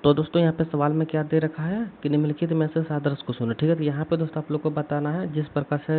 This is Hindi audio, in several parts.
तो दोस्तों यहाँ पे सवाल में क्या दे रखा है कि निम्नलिखित में से आदर्श को चुनो। ठीक है, तो यहाँ पे दोस्तों आप लोग को बताना है जिस प्रकार से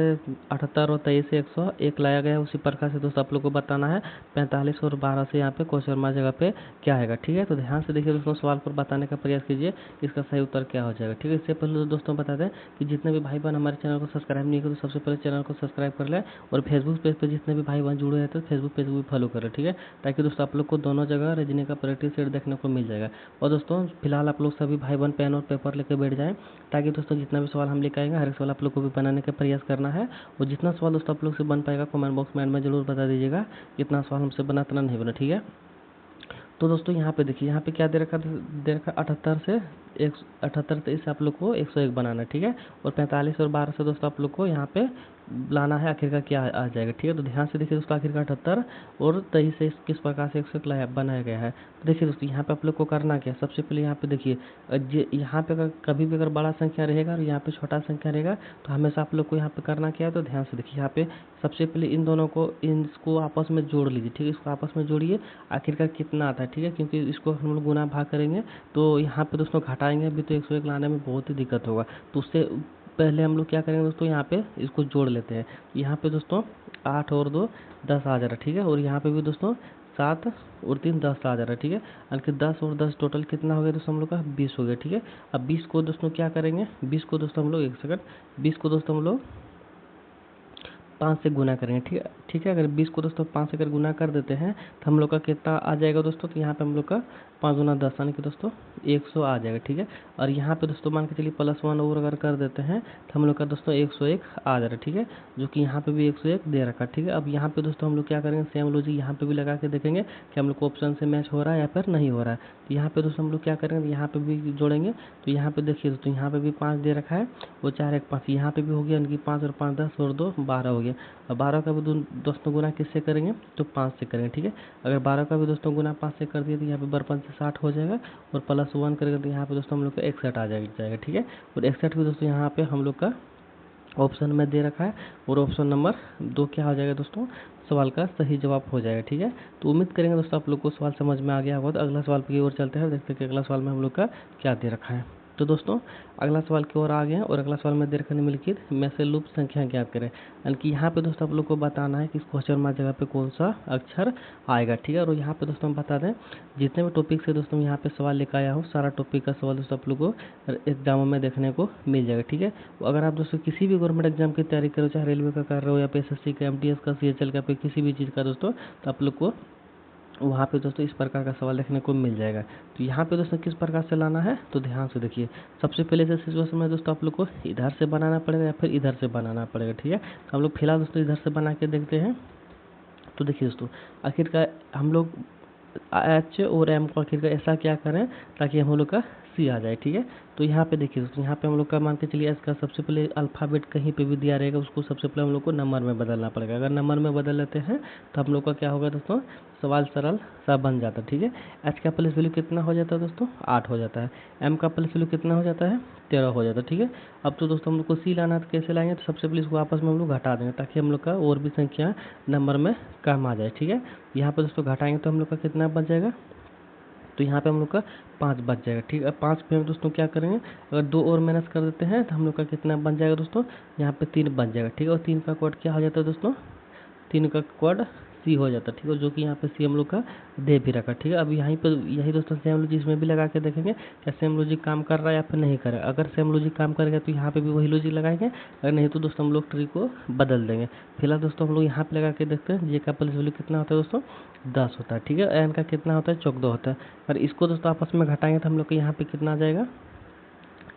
78 और 23 से 101 लाया गया है उसी प्रकार से दोस्तों आप लोग को बताना है 45 और 12 से यहाँ पे क्वेश्चन मार्क जगह पे क्या आएगा। ठीक है, तो ध्यान से देखिए दोस्तों, सवाल पर बताने का प्रयास कीजिए इसका सही उत्तर क्या हो जाएगा। ठीक है, इससे पहले दोस्तों बता दें कि जितने भी भाई बहन हमारे चैनल को सब्सक्राइब नहीं किए तो सबसे पहले चैनल को सब्सक्राइब कर लें और फेसबुक पेज पर जितने भी भाई बहन जुड़े हैं तो फेसबुक पेज को भी फॉलो करें। ठीक है, ताकि दोस्तों आप लोग को दोनों जगह रीजनिंग का प्रैक्टिस सेट देखने को मिल जाएगा। और दोस्तों फिलहाल आप लोग सभी भाई बहन पेन और पेपर लेकर बैठ जाएं, ताकि दोस्तों जितना भी सवाल हम लेकर आएंगे हर एक सवाल आप लोग को भी बनाने का प्रयास करना है। और जितना सवाल दोस्तों आप लोग से बन पाएगा कमेंट बॉक्स में जरूर बता दीजिएगा, जितना सवाल हमसे बना इतना नहीं बना। ठीक है, तो दोस्तों यहाँ पे देखिए, यहाँ पे क्या दे रखा 78 से 78 से आप लोग को 101 बनाना है। ठीक है, और 45 और 12 से दोस्तों आप लोग को यहाँ पे लाना है आखिर का क्या आ जाएगा। ठीक है, तो ध्यान से देखिए दोस्तों, आखिर का 78 और 23 से किस प्रकार से 101 बनाया गया है। तो देखिए दोस्तों, यहाँ पे आप लोग को करना क्या है, सबसे पहले यहाँ पे देखिए यहाँ पे अगर कभी भी अगर बड़ा संख्या रहेगा और यहाँ पे छोटा संख्या रहेगा तो हमेशा आप लोग को यहाँ पे करना क्या है। तो ध्यान से देखिए, यहाँ पे सबसे पहले इन दोनों को इसको आपस में जोड़ लीजिए। ठीक है, इसको आपस में जोड़िए, आखिरकार कितना आता है। ठीक है, क्योंकि इसको हम लोग गुना भाग करेंगे तो यहाँ पे दोस्तों घटाएंगे अभी तो 101 लाने में बहुत ही दिक्कत होगा। तो उससे पहले हम लोग क्या करेंगे दोस्तों, यहाँ पे इसको जोड़ लेते हैं। यहाँ पे दोस्तों 8 और 2 10 आ जा रहा है। ठीक है, और यहाँ पे भी दोस्तों 7 और 3 10 आ जा रहा है। ठीक है, यानी कि 10 और 10 टोटल कितना हो गया दोस्तों हम लोग का 20 हो गया। ठीक है, अब 20 को दोस्तों क्या करेंगे, 20 को दोस्तों हम लोग 1 सेकंड 20 को दोस्तों हम लोग 5 से गुना करेंगे। ठीक है, अगर 20 को दोस्तों 5 से अगर गुना कर देते हैं तो हम लोग का कितना आ जाएगा दोस्तों, तो यहाँ पे हम लोग का 5 गुना 10 यानी कि दोस्तों 100 आ जाएगा। ठीक है, और यहाँ पे दोस्तों मान के चलिए +1 और अगर कर देते हैं तो हम लोग का दोस्तों 101 आ जा रहा है। ठीक है, जो कि यहाँ पे भी 101 दे रखा है। ठीक है, अब यहाँ पे दोस्तों हम लोग क्या करेंगे, सेम लॉजिक यहाँ पे भी लगा के देखेंगे कि हम लोग को ऑप्शन से मैच हो रहा है या फिर नहीं हो रहा है। तो यहाँ पे दोस्तों हम लोग क्या करेंगे, यहाँ पे भी जोड़ेंगे। तो यहाँ पे देखिए दोस्तों, यहाँ पे भी 5 दे रखा है, वो 4 1 5 यहाँ पे भी हो गया, यानी कि 5 और 5 10 और 2 12 हो गया। अब 12 का भी दोस्तों गुना किससे करेंगे, तो 5 से करेंगे। ठीक है, अगर 12 का भी दोस्तों गुना 5 से कर दिए तो यहाँ पे 5 से 60 हो जाएगा, और +1 करेंगे तो यहाँ पे दोस्तों हम लोग का 61 आ जाएगा। ठीक है, और 61 भी दोस्तों यहाँ पे हम लोग का ऑप्शन में दे रखा है, और ऑप्शन नंबर 2 क्या हो जाएगा दोस्तों, सवाल का सही जवाब हो जाएगा। ठीक है, तो उम्मीद करेंगे दोस्तों आप लोग को सवाल समझ में आ गया होगा। तो अगला सवाल की ओर चलते हैं, देखते हैं कि अगला सवाल में हम लोग का क्या दे रखा है। तो दोस्तों अगला सवाल की ओर आ गए हैं, और अगला सवाल में दे रखा निम्नलिखित में से लुप्त संख्या ज्ञात करें। यानी कि यहाँ पे दोस्तों आप लोग को बताना है कि इस क्वेश्चन मार्क जगह पे कौन सा अक्षर आएगा। ठीक है, और यहाँ पे दोस्तों हम बता दें जितने भी टॉपिक से दोस्तों यहाँ पे सवाल लेकर आया हूँ सारा टॉपिक का सवाल दोस्तों आप लोग को एग्जामों में देखने को मिल जाएगा। ठीक है, अगर आप दोस्तों किसी भी गवर्नमेंट एग्जाम की तैयारी करो, चाहे रेलवे का कर रहे हो या फिर एसएससी का, एमटीएस का, सीएचएल का, फिर किसी भी चीज़ का दोस्तों, तो आप लोग को वहाँ पे दोस्तों इस प्रकार का सवाल देखने को मिल जाएगा। तो यहाँ पे दोस्तों किस प्रकार से लाना है, तो ध्यान से देखिए, सबसे पहले से सिचुएशन में दोस्तों आप लोग को इधर से बनाना पड़ेगा या फिर इधर से बनाना पड़ेगा। ठीक है, तो हम लोग फिलहाल दोस्तों इधर से बना के देखते हैं। तो देखिए दोस्तों, आखिरकार हम लोग एच और एम को आखिर ऐसा क्या करें ताकि हम लोग का सी आ जाए। ठीक है, तो यहाँ पे देखिए दोस्तों, यहाँ पे हम लोग का मान के चलिए एस का सबसे पहले अल्फ़ाबेट कहीं पे भी दिया रहेगा उसको सबसे पहले हम लोग को नंबर में बदलना पड़ेगा। अगर नंबर में बदल लेते हैं तो हम लोग का क्या होगा दोस्तों, सवाल सरल सा बन जाता है। ठीक है, एच का प्लस वैल्यू कितना हो जाता है दोस्तों, 8 हो जाता है। एम का प्लस वैल्यू कितना हो जाता है, 13 हो जाता है। ठीक है, अब तो दोस्तों हम लोग को सी लाना है, तो कैसे लाएंगे, तो सबसे पहले इसको आपस में हम लोग घटा देंगे ताकि हम लोग का और भी संख्या नंबर में कम आ जाए। ठीक है, यहाँ पर दोस्तों घटाएंगे तो हम लोग का कितना बच जाएगा, तो यहाँ पे हम लोग का 5 बच जाएगा। ठीक है, अब 5 पे दोस्तों क्या करेंगे, अगर 2 और माइनस कर देते हैं तो हम लोग का कितना बन जाएगा दोस्तों, यहाँ पे 3 बन जाएगा। ठीक है, और 3 का कोड क्या हो जाता है दोस्तों, 3 का कोड सी हो जाता है। ठीक है, जो कि यहाँ पे सी हम लोग का दे भी रखा। ठीक है, अब यहीं पर यही दोस्तों सेम लॉजिक इसमें भी लगा के देखेंगे क्या सेम लॉजिक काम कर रहा है या फिर नहीं कर रहा है। अगर सेम लॉजिक काम करेगा तो यहाँ पे भी वही लॉजिक लगाएंगे, अगर नहीं तो दोस्तों हम लोग ट्री को बदल देंगे। फिलहाल दोस्तों हम लोग यहाँ पे लगा के देखते हैं, जे का प्लस वैल्यू कितना होता है दोस्तों, 10 होता है। ठीक है, एन का कितना होता है, 14 होता है। और इसको दोस्तों आपस में घटाएंगे तो हम लोग को यहाँ पे कितना आ जाएगा,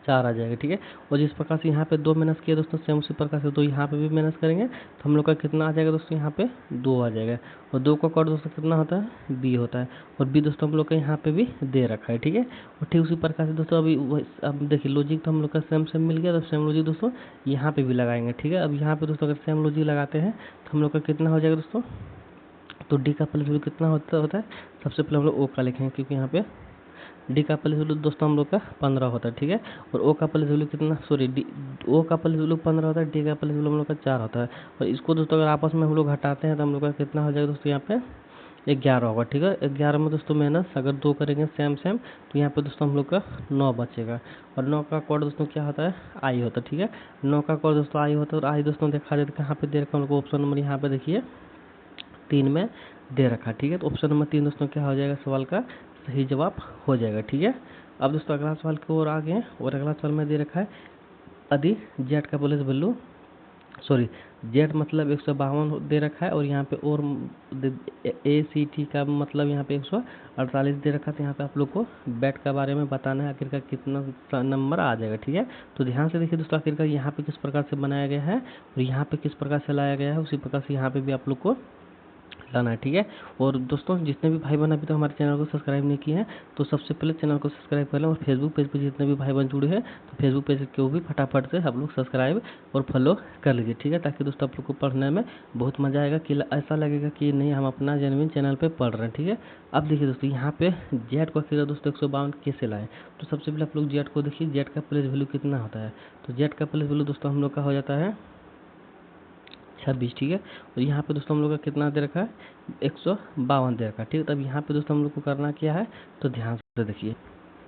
4 आ जाएगा। ठीक है, और जिस प्रकार से यहाँ पे 2 माइनस किया दोस्तों सेम उसी प्रकार से 2 यहाँ पे भी माइनस करेंगे तो हम लोग का कितना आ जाएगा दोस्तों, यहाँ पे 2 आ जाएगा। और 2 का कोड दोस्तों कितना होता है, बी होता है, और बी दोस्तों हम लोग का यहाँ पे भी दे रखा है। ठीक है, और ठीक उसी प्रकार से दोस्तों अभी अब देखिए लॉजिक तो हम लोग का सेम सेम मिल गया, तो सेम लॉजिक दोस्तों यहाँ पे भी लगाएंगे। ठीक है, अब यहाँ पे दोस्तों अगर सेम लॉजिक लगाते हैं तो हम लोग का कितना हो जाएगा दोस्तों, तो डी का प्लस वैल्यू कितना होता है, सबसे पहले हम लोग ओ का लिखेंगे क्योंकि यहाँ पे डी का प्लस वैल्यू दोस्तों हम लोग का 15 होता है। ठीक है, और ओ का प्लस वैल्यू कितना, सॉरी डी ओ का प्लस वैल्यू 15 होता है, डी का प्लस वैल्यू हम लोग का 4 होता है। और इसको दोस्तों अगर आपस में हम लोग घटाते हैं तो हम लोग का कितना हो जाएगा दोस्तों, यहाँ पे 11 होगा, ठीक है। 11 में दोस्तों माइनस अगर 2 करेंगे सेम सेम, तो यहाँ पे दोस्तों हम लोग का 9 बचेगा। और 9 का कोड दोस्तों क्या होता है, आई होता है, ठीक है। 9 का कोड दोस्तों आई होता है, और आई दोस्तों देखा जाए तो कहाँ पे दे रखा है हम लोग ऑप्शन नंबर, यहाँ पे देखिए 3 में दे रखा, ठीक है। तो ऑप्शन नंबर 3 दोस्तों क्या हो जाएगा, सवाल का सही जवाब हो जाएगा, ठीक है। अब दोस्तों अगला सवाल की ओर आ गए, और अगला सवाल में दे रखा है यदि जेड का पुलिस वैल्यू, सॉरी, जेड मतलब 152 दे रखा है, और यहाँ पे और ए सी टी का मतलब यहाँ पे 148 दे रखा है। तो यहाँ पे आप लोग को बैट का बारे में बताना है आखिरकार कितना नंबर आ जाएगा, ठीक है। तो ध्यान से देखिए दोस्तों, आखिरकार यहाँ पे किस प्रकार से बनाया गया है और यहाँ पे किस प्रकार से लाया गया है, उसी प्रकार से यहाँ पे भी आप लोग को लाना है, ठीक है। और दोस्तों जितने भी भाई बहन अभी तक हमारे चैनल को सब्सक्राइब नहीं किए हैं, तो सबसे पहले चैनल को सब्सक्राइब कर लें, और फेसबुक पेज पर जितने भी भाई बहन जुड़े हैं, तो फेसबुक पेज को भी फटाफट से आप लोग सब्सक्राइब और फॉलो कर लीजिए, ठीक है। ताकि दोस्तों आप लोग को पढ़ने में बहुत मज़ा आएगा, कि ऐसा लगेगा कि नहीं हम अपना जेन्युइन चैनल पर पढ़ रहे हैं, ठीक है। अब देखिए दोस्तों, यहाँ पे जेड को आखिर दोस्तों 152 कैसे लाएँ। तो सबसे पहले आप लोग जेड को देखिए, जेड का प्लेस वैल्यू कितना होता है। तो जेड का प्लेस वैल्यू दोस्तों हम लोग का हो जाता है 26, ठीक है। और यहाँ पे दोस्तों हम लोग का कितना दे रखा है, 152 दे रखा है, ठीक है। तब यहाँ पे दोस्तों हम लोग को करना क्या है, तो ध्यान से देखिए।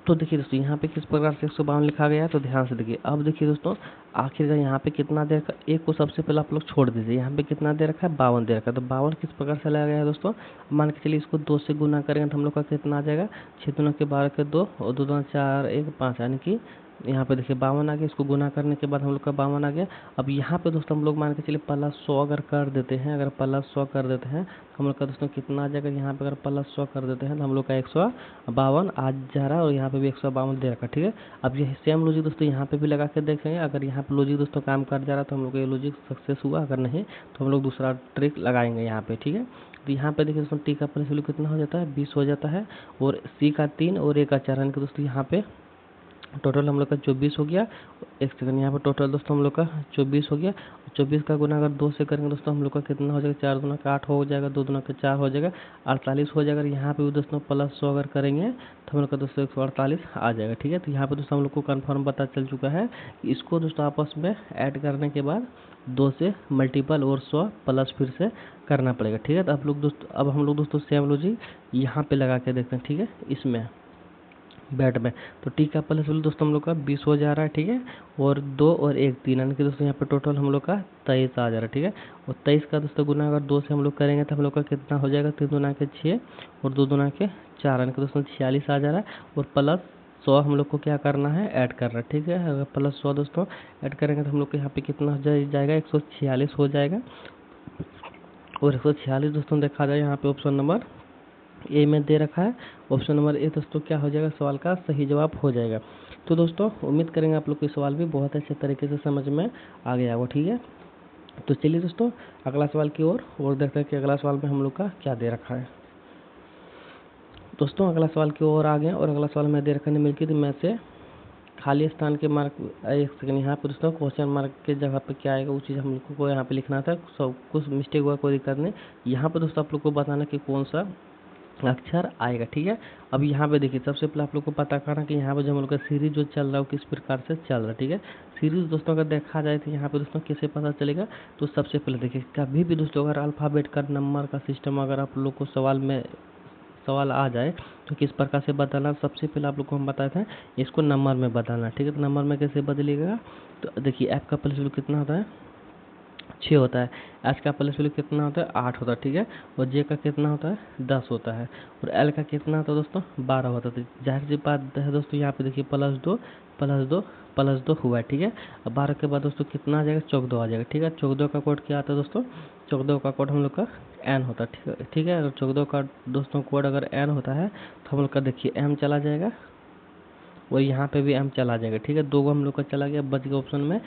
तो देखिए दोस्तों, यहाँ पे किस प्रकार से 152 लिखा गया है, तो ध्यान से देखिए। अब देखिए दोस्तों, आखिर का यहाँ पे कितना दे रखा है, एक को सबसे पहले आप लोग छोड़ दीजिए। यहाँ पे कितना दे रखा है, 52 दे रखा है। तो 52 किस प्रकार से लाया गया है दोस्तों, मान के चलिए इसको 2 से गुना करेंगे तो हम लोग का कितना आ जाएगा, 6 दूना के 12 के 2, और 2 दूना 4, 1 5, यानी कि यहाँ पे देखिए 52 आ गया। इसको गुना करने के बाद हम लोग का 52 आ गया। अब यहाँ पे दोस्तों हम लोग मान के चलिए +100 अगर कर देते हैं, अगर +100 कर देते हैं तो हम लोग का दोस्तों कितना आ जाएगा, यहाँ पे अगर +100 कर देते हैं तो हम लोग का 152 आ जा रहा है, और यहाँ पे भी 152 दे रखा, ठीक है। अब ये सेम लॉजिक दोस्तों यहाँ पे भी लगा के देखेंगे। अगर यहाँ पे लॉजिक दोस्तों काम कर जा रहा है तो हम लोग का ये लॉजिक सक्सेस हुआ, अगर नहीं तो हम लोग दूसरा ट्रिक लगाएंगे यहाँ पे, ठीक है। तो यहाँ पे देखिए दोस्तों, टी का प्लस वैल्यू कितना हो जाता है, 20 हो जाता है, और सी का 3 और ए का 4, यानी कि दोस्तों यहाँ पे टोटल हम लोग का 24 हो गया। एक सेकंड, यहाँ पर टोटल दोस्तों हम लोग का 24 हो गया। 24 का गुना अगर 2 से करेंगे दोस्तों हम लोग का कितना हो जाएगा, 4 दूना का 8 हो जाएगा, 2 दूना का 4 हो जाएगा, 48 हो जाएगा। यहाँ पे भी दोस्तों +100 अगर करेंगे तो हम लोग का दोस्तों 148 आ जाएगा, ठीक है। तो यहाँ पे दोस्तों हम लोग को कन्फर्म पता चल चुका है कि इसको दोस्तों आपस में ऐड करने के बाद 2 से मल्टीपल और 100 प्लस फिर से करना पड़ेगा, ठीक है। तो अब हम लोग दोस्तों सेम लॉजिक यहाँ पे लगा के देखते हैं, ठीक है, इसमें बैट में। तो टी का प्लस वैल्यू दोस्तों हम लोग का 20 हो जा रहा है, ठीक है। और 2 और 1 3, यानी कि दोस्तों यहाँ पे टोटल हम लोग का 23 आ जा रहा है, ठीक है। और 23 का दोस्तों गुना अगर 2 से हम लोग करेंगे तो हम लोग का कितना हो जाएगा, 3 दूना के 6 और 2 दूना के 4, यानी कि दोस्तों 46 आ जा रहा है। और +100 हम लोग को क्या करना है, ऐड करना है, ठीक है। अगर +100 दोस्तों ऐड करेंगे तो हम लोग को यहाँ पे कितना हो जाएगा, 146 हो जाएगा। और 146 दोस्तों देखा जाए यहाँ पे ऑप्शन नंबर ए में दे रखा है। ऑप्शन नंबर ए दोस्तों क्या हो जाएगा, सवाल का सही जवाब हो जाएगा। तो दोस्तों उम्मीद करेंगे आप लोग को सवाल भी बहुत अच्छे तरीके से समझ में आ गया होगा, ठीक है। तो चलिए दोस्तों अगला सवाल की ओर देखते हैं कि अगला सवाल में हम लोग का क्या दे रखा है। दोस्तों अगला सवाल की ओर आ गए, और अगला सवाल में दे रखा है निम्नलिखित में से खाली स्थान के मार्क, एक सेकंड, यहाँ पर दोस्तों क्वेश्चन मार्क के जगह पे क्या आएगा वो चीज़ हम लोग को यहाँ पे लिखना था। सब कुछ मिस्टेक हुआ, कोई दिक्कत नहीं। यहाँ पर दोस्तों आप लोग को बताना कि कौन सा अक्षर आएगा, ठीक है। अब यहाँ पे देखिए सबसे पहले आप लोग को पता करना कि यहाँ पे जो हम लोग का सीरीज जो चल रहा है वो किस प्रकार से चल रहा है, ठीक है। सीरीज दोस्तों अगर देखा जाए तो यहाँ पे दोस्तों कैसे पता चलेगा, तो सबसे पहले देखिए कभी भी दोस्तों अगर अल्फ़ाबेट का नंबर का सिस्टम अगर आप लोग को सवाल आ जाए तो किस प्रकार से बताना, सबसे पहले आप लोग को हम बताए थे इसको नंबर में बताना, ठीक है। तो नंबर में कैसे बदलेगा, तो देखिए एफ का प्लस वैल्यू कितना होता है, 6 होता है। एच का प्लस वैल्यू कितना होता है, 8 होता है, ठीक है। और जे का कितना होता है, 10 होता है। और एल का कितना होता है दोस्तों, 12 होता है। तो जाहिर सी बात है दोस्तों, यहाँ पे देखिए +2 हुआ है, ठीक है। अब 12 के बाद दोस्तों कितना आ जाएगा, 14 आ जाएगा, ठीक है। 14 का कोड क्या आता है दोस्तों, 14 का कोड हम लोग का एन होता है, ठीक है, ठीक है। अगर 14 का दोस्तों कोड अगर एन होता है तो हम लोग का देखिए एम चला जाएगा, और यहाँ पे भी एम चला जाएगा, ठीक है। 2 हम लोग का चला गया, बच गया ऑप्शन में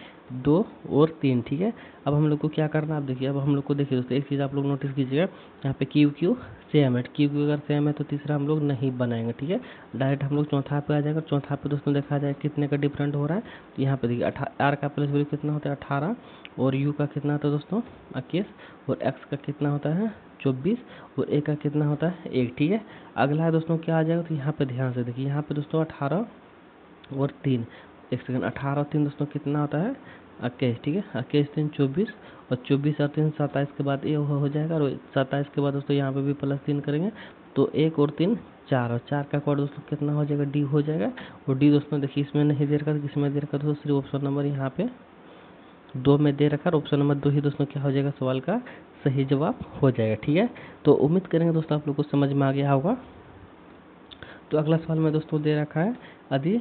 2 और 3, ठीक है। अब हम लोग को क्या करना है, आप देखिए, अब हम लोग को देखिए दोस्तों एक चीज़ आप लोग नोटिस कीजिएगा, यहाँ पे क्यू सेम है, क्यू अगर सेम है तो तीसरा हम लोग नहीं बनाएंगे, ठीक है। डायरेक्ट हम लोग चौथा पे आ जाएगा। चौथा पे दोस्तों देखा जाए कितने का डिफरेंट हो रहा है, तो यहाँ पे देखिए आर का प्लस वैल्यू कितना होता है, 18, और यू का कितना होता है दोस्तों, 21, और एक्स का कितना होता है, 24, और ए का कितना होता है, 1, ठीक है। अगला है दोस्तों क्या आ जाएगा, तो यहाँ पे ध्यान से देखिए, यहाँ पे दोस्तों 18 और 3, एक सेकंड, 18 और 3 दोस्तों कितना होता है, 21, ठीक है। 21 3 24 और 24 और 3 27 के बाद ये हो जाएगा, और 27 के बाद दोस्तों यहाँ पे भी +3 करेंगे तो 1 और 3 4, और 4 का कोड दोस्तों कितना हो जाएगा, डी हो जाएगा। और डी दोस्तों देखिए इसमें नहीं दे रखा, किसमें दे रखा दोस्तों, सिर्फ ऑप्शन नंबर यहाँ पे 2 में दे रखा, और ऑप्शन नंबर 2 ही दोस्तों क्या हो जाएगा, सवाल का सही जवाब हो जाएगा, ठीक है। तो उम्मीद करेंगे दोस्तों आप लोग को समझ में आ गया होगा। तो अगला सवाल में दोस्तों दे रखा है, यदि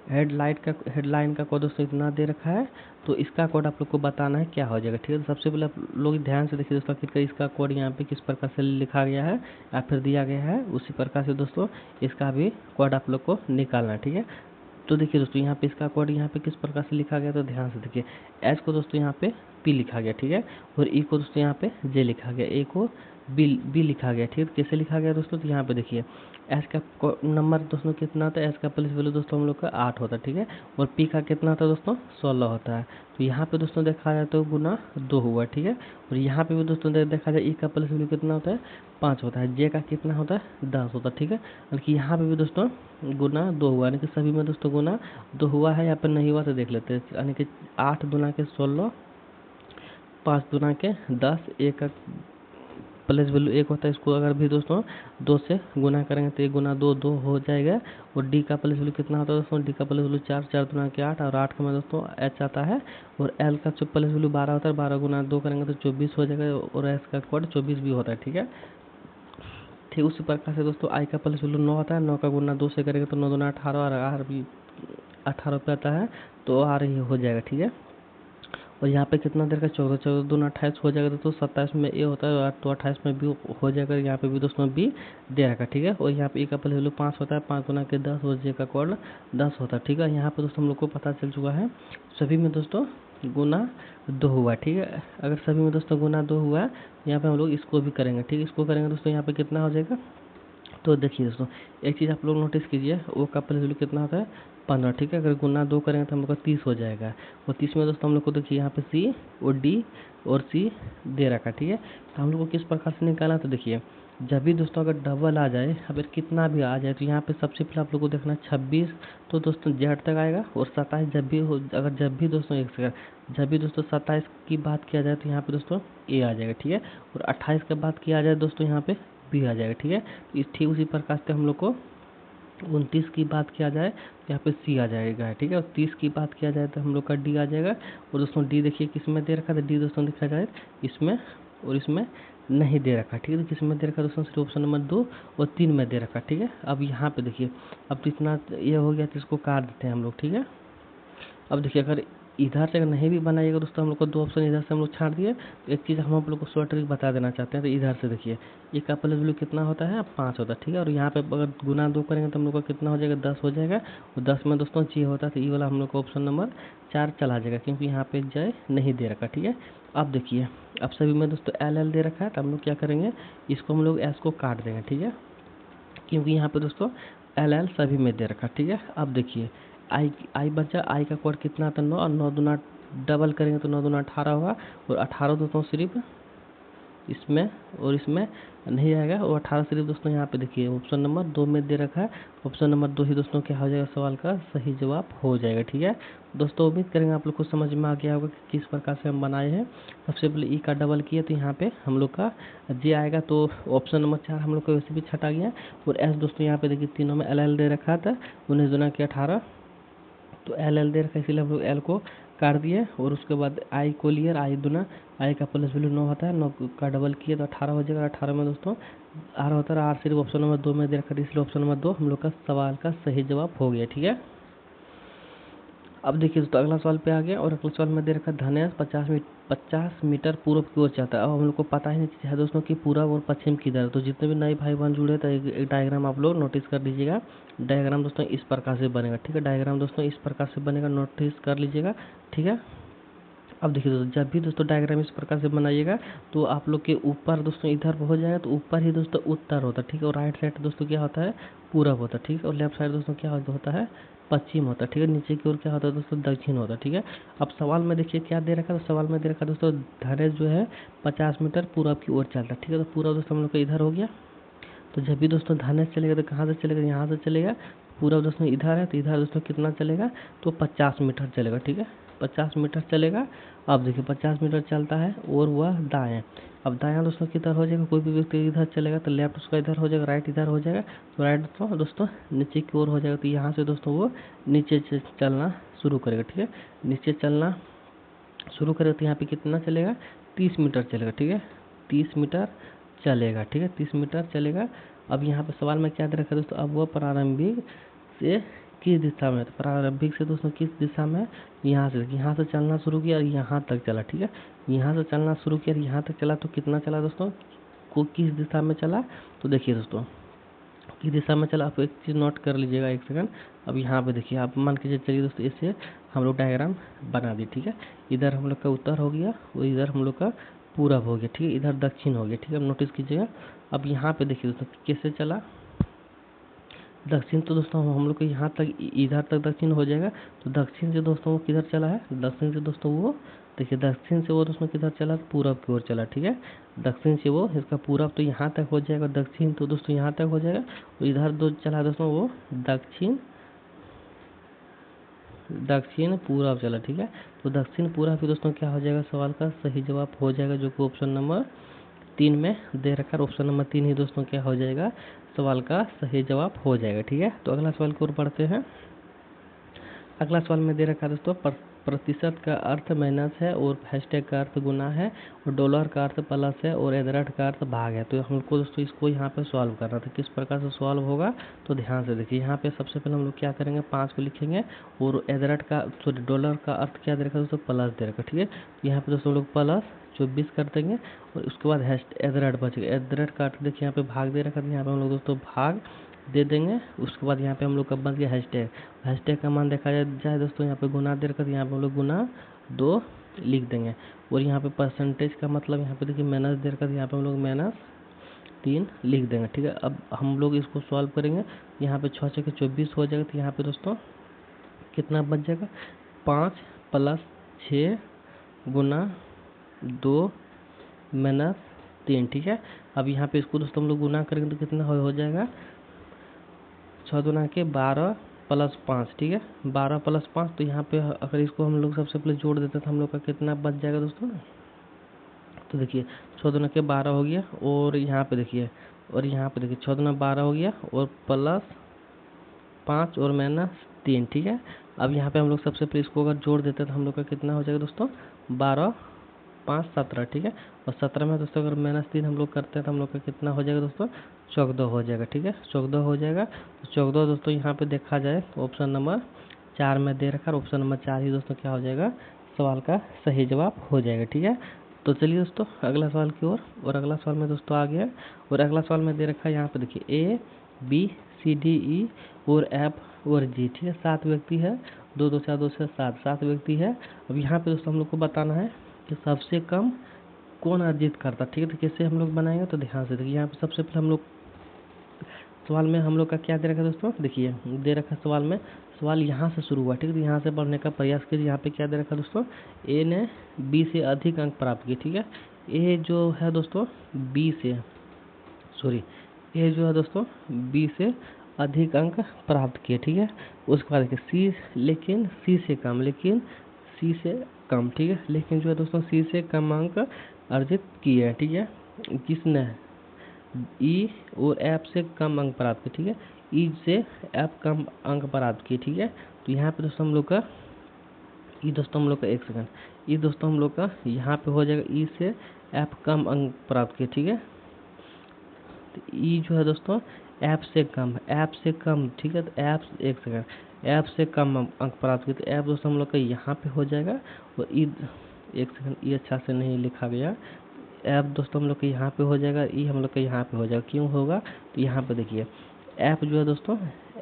हेडलाइन का कोड दोस्तों इतना दे रखा है तो इसका कोड आप लोग को बताना है क्या हो जाएगा, ठीक है। तो सबसे पहले आप लोग ध्यान से देखिए दोस्तों, आखिरकार इसका कोड यहाँ पे किस प्रकार से लिखा गया है या फिर दिया गया है, उसी प्रकार से दोस्तों इसका भी कोड आप लोग को निकालना है, ठीक है। तो देखिए दोस्तों यहाँ पे इसका कोड यहाँ पे किस प्रकार से लिखा गया, तो ध्यान से देखिए। एच को दोस्तों यहाँ पे पी लिखा गया, ठीक है, और ई को दोस्तों यहाँ पे जे लिखा गया, ए को बी लिखा गया, ठीक है। कैसे लिखा गया दोस्तों, तो यहाँ पे देखिए एच का नंबर दोस्तों कितना होता है, एच का प्लस वैल्यू दोस्तों हम लोग का 8 होता है, ठीक है, और पी का कितना होता है दोस्तों 16 होता है। तो यहाँ पे दोस्तों देखा जाए तो गुना 2 हुआ, ठीक है। और यहाँ पे भी दोस्तों देखा जाए ई का प्लस वैल्यू कितना होता है 5 होता है, जे का कितना होता है 10 होता है, ठीक है। यानी कि यहाँ पे भी दोस्तों गुना 2 हुआ, यानी कि सभी में दोस्तों गुना 2 हुआ है, यहाँ पर नहीं हुआ तो देख लेते हैं। यानी कि 8 दूना के 16, 5 दूना के 10, एक का प्लस वैल्यू 1 होता है, इसको अगर भी दोस्तों 2 से गुना करेंगे तो 1 गुना 2 2 हो जाएगा। और डी का प्लस वैल्यू कितना होता है दोस्तों, डी का प्लस वैल्यू 4, 4 दूना के 8, और 8 का में दोस्तों एच आता है। और एल का जो प्लस वैल्यू 12 होता है, 12 गुना 2 करेंगे तो 24 हो जाएगा, और एस का कोड 24 भी होता है, ठीक है। ठीक उसी प्रकार से दोस्तों आई का प्लस वैल्यू 9 होता है, 9 का गुना 2 से करेंगे तो 9 दूना 18, और आर भी 18 पे आता है, तो आर ही हो जाएगा, ठीक है। और यहाँ पे कितना देर का 14, 14 दूना 28 हो जाएगा दोस्तों, 27 में ए होता है, और तो 28 में बी हो जाएगा, यहाँ पे भी दोस्तों बी दे रखा, ठीक है। और यहाँ पे ए का प्लस वैल्यू 5 होता है, 5 गुना के 10, और जे का कोड 10 होता है, ठीक है। यहाँ पे दोस्तों हम लोग को पता चल चुका है सभी में दोस्तों गुना 2 हुआ, ठीक है। अगर सभी में दोस्तों गुना 2 हुआ, यहाँ पे हम लोग इसको भी करेंगे, ठीक है। इसको करेंगे दोस्तों यहाँ पे कितना हो जाएगा, तो देखिए दोस्तों एक चीज़ आप लोग नोटिस कीजिए, वो का प्लस वैल्यू कितना होता है 15, ठीक है। अगर गुना 2 करेंगे तो हम लोग का 30 हो जाएगा, और 30 में दोस्तों हम लोग को देखिए यहाँ पे सी और डी और सी दे रखा, ठीक है। तो हम लोग को किस प्रकार से निकालना, तो देखिए जब भी दोस्तों अगर डबल आ जाए, अगर कितना भी आ जाए, तो यहाँ पे सबसे पहले आप लोग को देखना 26 तो दोस्तों जेड तक आएगा, और 27 जब भी हो, अगर जब भी दोस्तों एक सेकंड, जब भी दोस्तों 27 की बात किया जाए तो यहाँ पे दोस्तों ए आ जाएगा, ठीक है। और 28 की बात किया जाए दोस्तों यहाँ पे बी आ जाएगा, ठीक है। तो ठीक उसी प्रकार से हम लोग को 29 की बात किया जाए तो यहाँ पे सी आ जाएगा, ठीक है। और 30 की बात किया जाए तो हम लोग का डी आ जाएगा। और दोस्तों डी देखिए किस में दे रखा था, डी दोस्तों देखा जाए इसमें और इसमें नहीं दे रखा, ठीक है। तो किस में दे रखा दोस्तों, सिर्फ ऑप्शन नंबर 2 और 3 में दे रखा, ठीक है। अब यहाँ पे देखिए अब तो इतना ये हो गया तो इसको काट देते हैं हम लोग, ठीक है। अब देखिए अगर इधर से अगर नहीं भी बनाइएगा दोस्तों, हम लोग को 2 ऑप्शन इधर से हम लोग छाड़ दिए, तो एक चीज़ हम आप लोग को शॉर्ट ट्रिक बता देना चाहते हैं। तो इधर से देखिए ये का प्लस वैल्यू कितना होता है 5 होता है, ठीक है। और यहाँ पे अगर गुना 2 करेंगे तो हम लोग का कितना हो जाएगा 10 हो जाएगा, और 10 में दोस्तों जी होता है, तो ये वाला हम लोग को ऑप्शन नंबर 4 चला जाएगा, क्योंकि यहाँ पे जय नहीं दे रखा, ठीक है। अब देखिए अब सभी में दोस्तों एल एल दे रखा है, तो हम लोग क्या करेंगे, इसको हम लोग एस को काट देंगे, ठीक है, क्योंकि यहाँ पे दोस्तों एल एल सभी में दे रखा, ठीक है। अब देखिए आई बचा, आई का कोड कितना था 9, और 9 दूना डबल करेंगे तो 9 दूना 18 होगा, और 18 दोस्तों सिर्फ इसमें और इसमें नहीं आएगा, और 18 सिर्फ दोस्तों यहाँ पे देखिए ऑप्शन नंबर 2 में दे रखा है, ऑप्शन नंबर 2 ही दोस्तों क्या हो जाएगा, सवाल का सही जवाब हो जाएगा, ठीक है। दोस्तों उम्मीद करेंगे आप लोग को समझ में आ गया होगा कि किस प्रकार से हम बनाए हैं। सबसे पहले ई का डबल किया तो यहाँ पे हम लोग का जे आएगा, तो ऑप्शन नंबर 4 हम लोग का वैसे भी छटा गया। और एस दोस्तों यहाँ पे देखिए तीनों में एल एल दे रखा था, 19 दूना के 18, तो एल एल दे रखा, इसीलिए हम लोग एल को काट दिए। और उसके बाद आई को लिए, आई दूना आई का प्लस वैल्यू 9 होता है, 9 का डबल किए तो 18 हो जाएगा, 18 में दोस्तों आर होता है, आर सिर्फ ऑप्शन नंबर 2 में दे रखा था, इसलिए ऑप्शन नंबर 2 हम लोग का सवाल का सही जवाब हो गया, ठीक है। अब देखिए दोस्तों अगला सवाल पे आ गया, और अगला सवाल में दे रखा धनेश 50 मीटर पूर्व की ओर चाहता है। अब हम लोग को पता ही नहीं है दोस्तों कि पूर्व और पश्चिम किधर है। तो जितने भी नए भाई बहन जुड़े तो एक डायग्राम आप लोग नोटिस कर लीजिएगा। डायग्राम दोस्तों इस प्रकार से बनेगा, ठीक है। डायग्राम दोस्तों इस प्रकार से बनेगा, नोटिस कर लीजिएगा, ठीक है। अब देखिए दोस्तों जब भी दोस्तों डायग्राम इस प्रकार से बनाइएगा तो आप लोग के ऊपर दोस्तों इधर हो जाएगा, तो ऊपर ही दोस्तों उत्तर होता है, ठीक है। और राइट साइड दोस्तों क्या होता है पूरब होता है, ठीक है। और लेफ्ट साइड दोस्तों क्या होता है पश्चिम होता है, ठीक है। नीचे की ओर क्या होता है दोस्तों दक्षिण होता है, ठीक है। अब सवाल में देखिए क्या दे रखा है, तो सवाल में दे रखा है दोस्तों धनेश जो है 50 मीटर पूरब की ओर चलता है, ठीक है। तो पूरब दोस्तों हम लोग का इधर हो गया, तो जब भी दोस्तों धनेश चलेगा तो कहाँ से चलेगा, यहाँ से चलेगा। पूरब दोस्तों इधर है, तो इधर दोस्तों कितना चलेगा, तो 50 मीटर चलेगा, ठीक है। 50 मीटर चलेगा। अब देखिए 50 मीटर चलता है और वह दाएँ। अब दायाँ दोस्तों किधर हो जाएगा, कोई भी व्यक्ति इधर चलेगा तो लेफ्ट उसका इधर हो जाएगा, राइट इधर हो जाएगा, तो राइट दोस्तों नीचे की ओर हो जाएगा। तो यहाँ से दोस्तों वो नीचे चलना शुरू करेगा, ठीक है। नीचे चलना शुरू करेगा तो यहाँ पे कितना चलेगा, 30 मीटर चलेगा, ठीक है। 30 मीटर चलेगा, ठीक है, 30 मीटर चलेगा। अब यहाँ पे सवाल में क्या दे रखा है दोस्तों, अब वो प्रारंभिक से किस दिशा में, तो प्रारंभिक से दोस्तों किस दिशा में, यहाँ से चलना शुरू किया और यहाँ तक चला, ठीक है। यहाँ से चलना शुरू किया और यहाँ तक चला, तो कितना चला दोस्तों, को किस दिशा में चला, तो देखिए दोस्तों किस दिशा में चला। आप एक चीज़ नोट कर लीजिएगा, एक सेकंड। अब यहाँ पे देखिए, आप मान के चलिए दोस्तों, इससे हम लोग डायग्राम बना दी, ठीक है। इधर हम लोग का उत्तर हो गया और इधर हम लोग का पूरब हो गया, ठीक है। इधर दक्षिण हो गया, ठीक है। अब नोटिस कीजिएगा। अब यहाँ पे देखिए दोस्तों कैसे चला, दक्षिण तो दोस्तों हम लोग को यहाँ तक, इधर तक दक्षिण हो जाएगा। तो दक्षिण से दोस्तों वो किधर चला है, दक्षिण से दोस्तों वो देखिए, दक्षिण से वो दोस्तों किधर चला, पूरब की ओर चला, ठीक है। दक्षिण से वो इसका पूरब तो यहाँ तक हो जाएगा, दक्षिण तो दोस्तों यहाँ तक हो जाएगा। और इधर दो चला दोस्तों वो दक्षिण पूरब चला, ठीक है। तो दक्षिण पूरब भी दोस्तों क्या हो जाएगा, सवाल का सही जवाब हो जाएगा, जो कि ऑप्शन नंबर 3 में दे रखा है। ऑप्शन नंबर 3 ही दोस्तों क्या हो जाएगा, सवाल का सही जवाब हो जाएगा, ठीक है। तो अगला सवाल की ओर बढ़ते हैं। अगला सवाल में दे रखा है दोस्तों, प्रतिशत का अर्थ माइनस है और हैशटैग का अर्थ गुना है और डॉलर का अर्थ प्लस है और एदरट का अर्थ भाग है। तो हमको दोस्तों इसको यहाँ पे सॉल्व करना था। किस प्रकार से सॉल्व होगा, तो ध्यान से देखिए। यहाँ पे सबसे पहले हम लोग क्या करेंगे, 5 को लिखेंगे और एदरट का सॉरी डॉलर का अर्थ क्या दे रखा है दोस्तों, प्लस दे रखा है, ठीक है। तो यहाँ पे दोस्तों हम लोग प्लस 24 कर देंगे और उसके बाद एदरट बचेगा। एदरट का अर्थ देखिए यहाँ पे भाग दे रखा है, यहाँ पे हम लोग दोस्तों भाग दे देंगे। उसके बाद यहाँ पे हम लोग का बन गया हैशटैग का मान देखा जाए दोस्तों, यहाँ पे गुना दे रखा है, यहाँ पे हम लोग गुना 2 लिख देंगे। और यहाँ पे परसेंटेज का मतलब यहाँ पे देखिए माइनस दे रखा है, यहाँ पे हम लोग -3 लिख देंगे, ठीक है। अब हम लोग इसको सॉल्व करेंगे। यहाँ पे 6 6 के 24 हो जाएगा। तो यहाँ पे दोस्तों कितना बच जाएगा, 5 + 6 गुना 2 -3, ठीक है। अब यहाँ पे इसको दोस्तों हम लोग गुना करेंगे तो कितना हो जाएगा, 6 दूना के 12 + 5, ठीक है। 12 + 5, तो यहाँ पे अगर इसको हम लोग सबसे पहले जोड़ देते तो हम लोग का कितना बच जाएगा दोस्तों, तो देखिए 6 दूना के 12 हो गया और यहाँ पे देखिए 6 दूना 12 हो गया और +5 और -3, ठीक है। अब यहाँ पे हम लोग सबसे पहले इसको अगर जोड़ देते तो हम लोग का कितना हो जाएगा दोस्तों, 12 5 17, ठीक है। और 17 में दोस्तों अगर -3 हम लोग करते हैं तो हम लोग का कितना हो जाएगा दोस्तों, 14 हो जाएगा, ठीक है। 14 हो जाएगा। तो 14 दोस्तों यहाँ पे देखा जाए तो ऑप्शन नंबर 4 में दे रखा है। ऑप्शन नंबर 4 ही दोस्तों क्या हो जाएगा, सवाल का सही जवाब हो जाएगा, ठीक है। तो चलिए दोस्तों अगला सवाल की ओर। और अगला सवाल में दोस्तों आ गया और अगला सवाल में दे रखा है यहाँ पे देखिए ABCDE और F और G, ठीक है। 7 व्यक्ति है, 2 2 4 2 6 7 व्यक्ति है। अब यहाँ पे दोस्तों हम लोग को बताना है कि सबसे कम कौन अर्जित करता, ठीक है। तो कैसे हम लोग बनाएंगे, तो ध्यान से देखिए। यहाँ पे सबसे पहले हम लोग सवाल में हम लोग का क्या दे रखा है दोस्तों, देखिए दे रखा है सवाल में, सवाल यहाँ से शुरू हुआ, ठीक है। तो यहाँ से पढ़ने का प्रयास कीजिए। यहाँ पे क्या दे रखा है दोस्तों, A ने B से अधिक अंक प्राप्त किए, ठीक है। A जो है दोस्तों B से अधिक अंक प्राप्त किए, ठीक है। उसके बाद देखिए C से कम, ठीक है। लेकिन जो है दोस्तों C से कम अंक अर्जित किए हैं, ठीक है। किसने, E और F से कम अंक प्राप्त किए, ठीक है। E से F कम अंक प्राप्त किए, ठीक है। तो यहाँ पे दोस्तों हम लोग का एक सेकंड, E दोस्तों हम लोग का यहाँ पे हो जाएगा E से F कम अंक प्राप्त किए, ठीक है। तो E जो है दोस्तों F से कम, ठीक है। तो F से कम अंक प्राप्त किए, तो F दोस्तों हम लोग का यहाँ पे हो जाएगा। और E एक सेकंड, E अच्छा से नहीं लिखा गया। F दोस्तों हम लोग के यहाँ पे हो जाएगा, E हम लोग के यहाँ पे हो जाएगा। क्यों होगा, तो यहाँ पे देखिए F जो है दोस्तों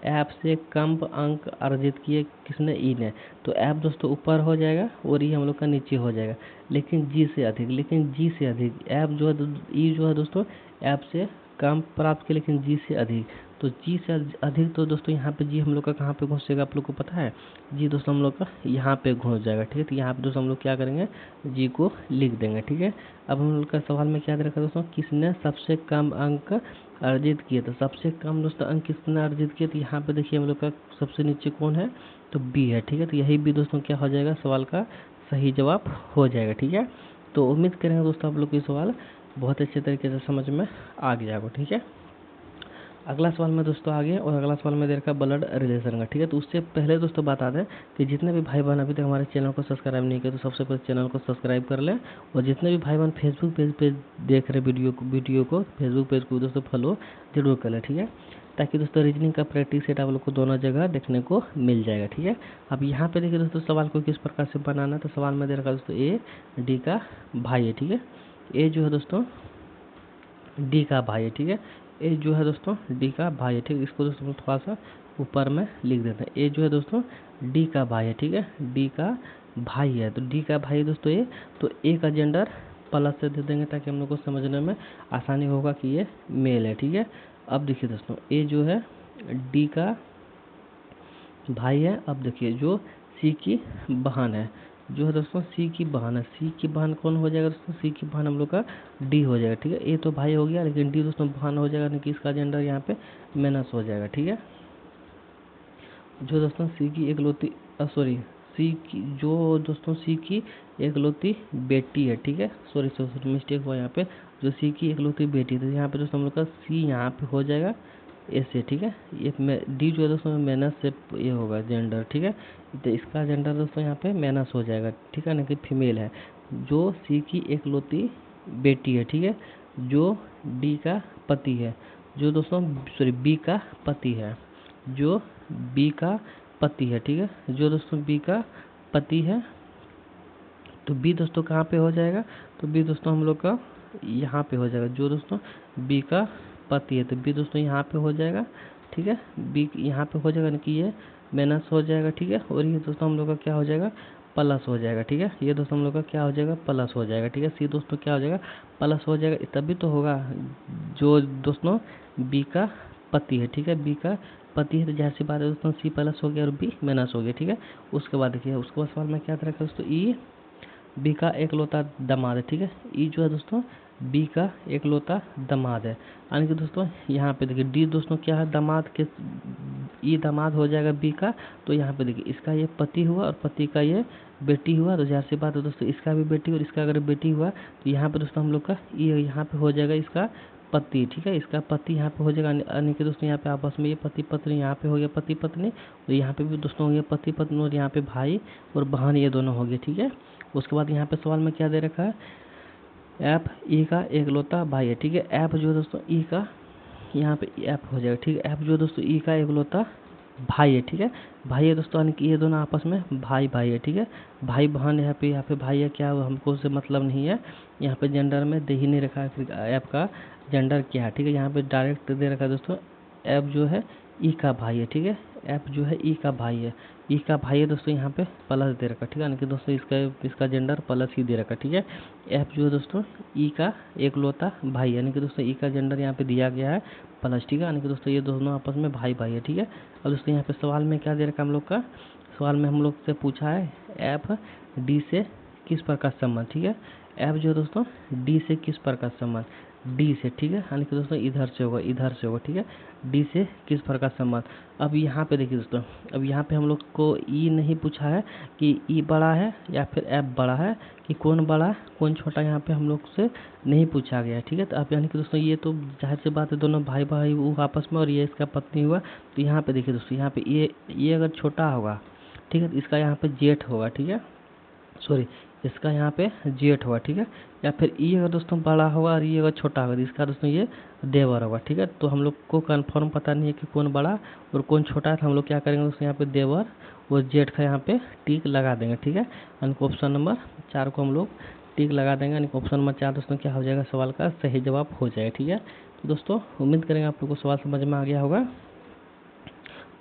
F से कम अंक अर्जित किए किसने, E ने। तो F दोस्तों ऊपर हो जाएगा और E हम लोग का नीचे हो जाएगा। लेकिन G से अधिक F जो है E जो है दोस्तों F से कम प्राप्त किए लेकिन G से अधिक। तो G से अधिक, तो दोस्तों यहाँ पे G हम लोग का कहाँ पे घुसेगा, आप लोग को पता है। G दोस्तों हम लोग का यहाँ पे घुस जाएगा, ठीक है। तो यहाँ पे दोस्तों हम लोग क्या करेंगे, G को लिख देंगे, ठीक है। अब हम लोग का सवाल में क्या दे रखा है दोस्तों, किसने सबसे कम अंक अर्जित किए। तो सबसे कम दोस्तों अंक किसने अर्जित किए, तो यहाँ पे देखिए हम लोग का सबसे नीचे कौन है, तो बी है। ठीक है, तो यही भी दोस्तों क्या हो जाएगा, सवाल का सही जवाब हो जाएगा। ठीक है, तो उम्मीद करेंगे दोस्तों आप लोग को ये सवाल बहुत अच्छे तरीके से समझ में आ गया होगा। ठीक है, अगला सवाल में दोस्तों आ गया, और अगला सवाल में दे रखा ब्लड रिलेशन का। ठीक है, तो उससे पहले दोस्तों बता दें कि जितने भी भाई बहन अभी तक हमारे चैनल को सब्सक्राइब नहीं किया, तो सबसे पहले चैनल को सब्सक्राइब कर लें, और जितने भी भाई बहन फेसबुक पेज पे देख रहे वीडियो को फेसबुक पेज को दोस्तों फॉलो जरूर कर लें। ठीक है, ताकि दोस्तों रीजनिंग का प्रैक्टिस सेट आप लोग को दोनों जगह देखने को मिल जाएगा। ठीक है, अब यहाँ पे देखिए दोस्तों सवाल को किस प्रकार से बनाना है, तो सवाल में दे रखा दोस्तों ए डी का भाई है। ठीक है, ए जो है दोस्तों डी का भाई है। ठीक है, ए जो है दोस्तों डी का भाई है। ठीक है, इसको दोस्तों थोड़ा सा ऊपर में लिख देते हैं। ए जो है दोस्तों डी का भाई है। ठीक है, डी का भाई है, तो डी का भाई दोस्तों ए, तो ए का जेंडर प्लस से दे देंगे ताकि हम लोग को समझने में आसानी होगा कि ये मेल है। ठीक है, अब देखिए दोस्तों ए जो है डी का भाई है। अब देखिए जो सी की बहन है, जो है दोस्तों सी की बहन है, सी की बहन कौन हो जाएगा दोस्तों, सी की बहन हम लोग का डी हो जाएगा। ठीक है, ए तो भाई हो गया, लेकिन डी दोस्तों बहन हो जाएगा, यानी कि इसका जेंडर यहाँ पे माइनस हो जाएगा। ठीक है, जो दोस्तों सी की एकलौती सॉरी सी की जो दोस्तों सी की एकलौती बेटी है। ठीक है, सॉरी सॉरी मिस्टेक हुआ यहाँ पे, जो सी की एकलौती बेटी है, तो यहाँ पे दोस्तों हम लोग का सी यहाँ पे हो जाएगा ऐसे। ठीक है, ये डी जो है दोस्तों माइनस से ये होगा जेंडर। ठीक है, तो इसका जेंडर दोस्तों यहाँ पे माइनस हो जाएगा। ठीक है ना, कि फीमेल है, जो सी की एकलौती बेटी है। ठीक है, जो डी का पति है, जो दोस्तों सॉरी बी का पति है, जो बी का पति है। ठीक है, जो दोस्तों बी का पति है, तो बी दोस्तों कहाँ पे हो जाएगा, तो बी दोस्तों हम लोग का यहाँ पे हो जाएगा, जो दोस्तों बी का पति है, तो बी दोस्तों यहाँ पे हो जाएगा। ठीक है, बी यहाँ पे हो जाएगा, यानी कि ये माइनस हो जाएगा। ठीक है, और ये दोस्तों हम लोग का क्या हो जाएगा, प्लस हो जाएगा। ठीक है, ये दोस्तों हम लोग का क्या हो जाएगा, प्लस हो जाएगा। ठीक है, सी दोस्तों क्या हो जाएगा, प्लस हो जाएगा, तभी तो होगा जो दोस्तों बी का पति है। ठीक है, बी का पति है, तो जैसी बात है दोस्तों सी प्लस हो गया और बी माइनस हो गया। ठीक है, उसके बाद देखिए उसके बाद सवाल में क्या रखा दोस्तों, ई बी का एकलौता दामाद है। ठीक है, ई जो है दोस्तों बी का एकलौता दामाद है, यानी कि दोस्तों यहाँ पे देखिए डी दोस्तों क्या है, दामाद के ई दामाद हो जाएगा बी का, तो यहाँ पे देखिए इसका ये पति हुआ और पति का ये बेटी हुआ, तो जैसी बात है दोस्तों इसका भी बेटी और इसका अगर बेटी हुआ, तो यहाँ पे दोस्तों हम लोग का ये यहाँ पे हो जाएगा इसका पति। ठीक है, इसका पति यहाँ पे हो जाएगा, यानी कि दोस्तों यहाँ पे आपस में ये पति पत्नी, यहाँ पे हो गया पति पत्नी, और यहाँ पे भी दोस्तों हो गया पति पत्नी, और यहाँ पे भाई और बहन ये दोनों हो गए। ठीक है, उसके बाद यहाँ पे सवाल में क्या दे रखा है, एफ ई का एकलौता भाई है। ठीक है, एफ जो दोस्तों ई का यहाँ पे एफ हो जाएगा। ठीक है, एफ जो दोस्तों ई का एकलौता भाई है। ठीक है, भाई है दोस्तों, यानी कि ये दोनों आपस में भाई भाई है। ठीक है, भाई बहन यहाँ पे भाई है, क्या हमको उससे मतलब नहीं है, यहाँ पे जेंडर में दे ही नहीं रखा है फिर ऐप का जेंडर क्या है। ठीक है, यहाँ पे डायरेक्ट दे रखा है दोस्तों ऐप जो है ई का भाई है। ठीक है, ऐप जो है ई का भाई है, ई का भाई है दोस्तों, यहाँ पे प्लस दे रखा। ठीक है, यानी कि दोस्तों इसका जेंडर प्लस ही दे रखा। ठीक है, ऐप जो है दोस्तों ई का एकलौता भाई, यानी कि दोस्तों ई का जेंडर यहाँ पे दिया गया है प्लस। ठीक है, यानी कि दोस्तों ये दोनों आपस में भाई भाई है। ठीक है, अब दोस्तों यहाँ पे सवाल में क्या दे रखा हम लोग का, सवाल में हम लोग से पूछा है ऐप डी से किस प्रकार संबंध। ठीक है, ऐप जो है दोस्तों डी से किस प्रकार संबंध, डी से। ठीक है, यानी कि दोस्तों इधर से होगा, इधर से होगा। ठीक है, डी से किस प्रकार संबंध। अब यहाँ पे देखिए दोस्तों, अब यहाँ पे हम लोग को ई नहीं पूछा है कि ई बड़ा है या फिर ऐप बड़ा है, कि कौन बड़ा कौन छोटा, यहाँ पे हम लोग से नहीं पूछा गया है। ठीक है, तो अब यानी कि दोस्तों ये तो जाहिर सी बात है दोनों भाई भाई वो आपस में, और ये इसका पत्नी हुआ, तो यहाँ पे देखिए दोस्तों यहाँ पे ये अगर छोटा होगा, ठीक है, तो इसका यहाँ पे जेठ होगा। ठीक है, सॉरी इसका यहाँ पे जेठ होगा। ठीक है, या फिर ई अगर दोस्तों बड़ा होगा और ये अगर छोटा होगा, तो इसका दोस्तों ये देवर होगा। ठीक है, तो हम लोग को कन्फर्म पता नहीं है कि कौन बड़ा और कौन छोटा है, तो हम लोग क्या करेंगे दोस्तों यहाँ पे देवर और जेठ का यहाँ पे टिक लगा देंगे। ठीक है, यानी कि ऑप्शन नंबर 4 को हम लोग टिक लगा देंगे, यानी कि ऑप्शन नंबर 4 दोस्तों क्या हो जाएगा, सवाल का सही जवाब हो जाएगा। ठीक है, तो दोस्तों उम्मीद करेंगे आप लोग को सवाल समझ में आ गया होगा।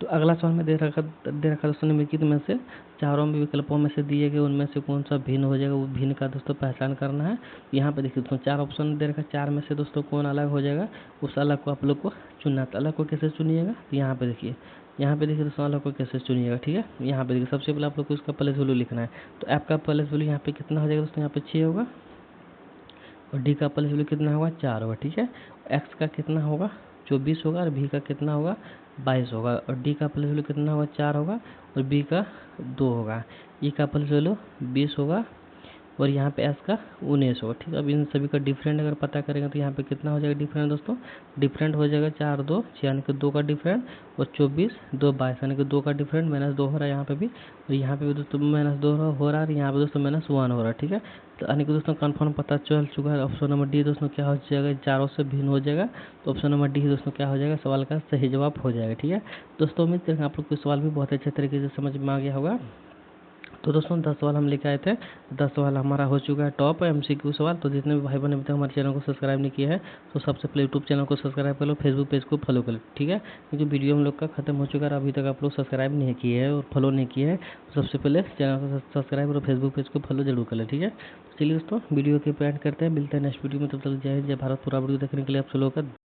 तो अगला सवाल में दे रखा दोस्तों निम्नलिखित में से चारों में विकल्पों में से दिए गए उनमें से कौन सा भिन्न हो जाएगा, वो भिन्न का दोस्तों पहचान करना है। यहाँ पे देखिए दोस्तों 4 ऑप्शन दे रखा, 4 में से दोस्तों कौन अलग हो जाएगा, उस अलग को आप लोग को चुनना है। तो अलग को कैसे चुनिएगा, तो यहाँ पे देखिए दोस्तों अलग को कैसे चुनिएगा। ठीक है, यहाँ पे देखिए सबसे पहले आप लोग को इसका प्लस वैल्यू लिखना है। तो ऐप का प्लस वैल्यू यहाँ पे कितना हो जाएगा दोस्तों, यहाँ पे 6 होगा, और डी का प्लस वैल्यू कितना होगा, 4 होगा। ठीक है, एक्स का कितना होगा, 24 होगा और भी का कितना होगा 22 होगा और डी का प्लस वैल्यू कितना होगा 4 होगा और बी का 2 होगा। ई का प्लस वैल्यू 20 होगा और यहाँ पे एस का 19 होगा। ठीक है, अब इन सभी का डिफरेंट अगर पता करेंगे तो यहाँ पे कितना हो जाएगा डिफरेंट दोस्तों, डिफरेंट हो जाएगा 4 2 6 यानी कि 2 का डिफरेंट और 24 2 22 यानी कि 2 का डिफरेंट -2 हो रहा है यहाँ पे भी और यहाँ पे भी दोस्तों -2 हो रहा है और यहाँ पे दोस्तों -1 हो रहा है। ठीक है, तो यानी कि दोस्तों कन्फर्म पता चल चुका है। ऑप्शन नंबर डी दोस्तों क्या हो जाएगा, चारों से भिन्न हो जाएगा। तो ऑप्शन नंबर डी दोस्तों क्या हो जाएगा, सवाल का सही जवाब हो जाएगा। ठीक है दोस्तों, उम्मीद करेंगे आप लोग को सवाल भी बहुत अच्छे तरीके से समझ में आ गया होगा। तो दोस्तों 10 सवाल हम लेके आए थे, 10 सवाल हमारा हो चुका है टॉप MCQ सवाल। तो जितने भी भाई बहन अभी तक हमारे चैनल को सब्सक्राइब नहीं किया है तो सबसे पहले यूट्यूब चैनल को सब्सक्राइब कर लो, फेसबुक पेज को फॉलो कर लो। ठीक है, क्योंकि वीडियो हम लोग का खत्म हो चुका है, अभी तक आप लोग सब्सक्राइब नहीं किए हैं और फॉलो नहीं किए हैं तो सबसे पहले चैनल को सब्सक्राइब और फेसबुक पेज को फॉलो जरूर कर लें। ठीक है, चलिए दोस्तों वीडियो के एंड करते हैं, मिलते हैं नेक्स्ट वीडियो में। तब तक जय हिंद जय भारत। पूरा वीडियो देखने के लिए आप लोगों का